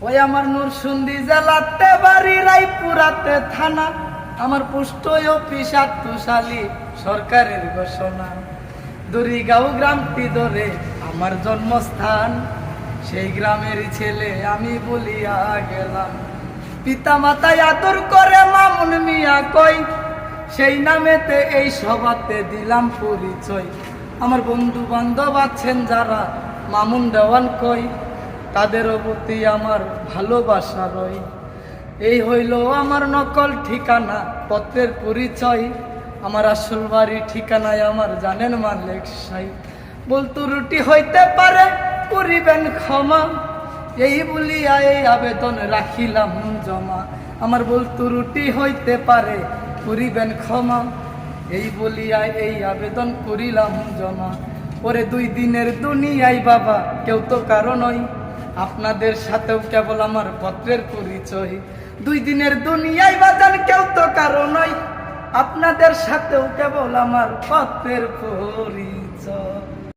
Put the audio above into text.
ওই আমার নরসিংদী জেলাতে বাড়ি, রায়পুরাতে থানা, আমার পোস্ট অফিস আত্মশালী সরকারের ঘোষণা। দড়িগাঁও গ্রামটি ধরে আমার জন্মস্থান, সেই গ্রামের ছেলে আমি বলিয়া গেলাম। পিতা মাতায় আদর করে মামুন মিয়া কই, সেই নামেতে এই সভাতে দিলাম পরিচয়। আমার বন্ধু বান্ধব আছেন যারা মামুন দেওয়ান কই, তাদেরও প্রতি আমার ভালোবাসা রই। এই হইল আমার নকল ঠিকানা, পত্রের পরিচয়। আমার আসল বাড়ি ঠিকানায় আমার জানেন মালিক সাই। বলতো রুটি হইতে পারে করিবেন ক্ষমা, এই বলিয়া এই আবেদন রাখিলাম জমা। আমার বলতো রুটি হইতে পারে করিবেন ক্ষমা, এই বলিয়া এই আবেদন করিলাম জমা। পরে 2 দিনের দুনিয়ায় বাবা কেউ তো কারো নয়, আপনাদের সাথেও কেবল আমার পত্রের পরিচয়। 2 দিনের দুনিয়ায় বাজান কেউ তো কারো নয়, আপনাদের সাথেও কেবল আমার পত্রের পরিচয়।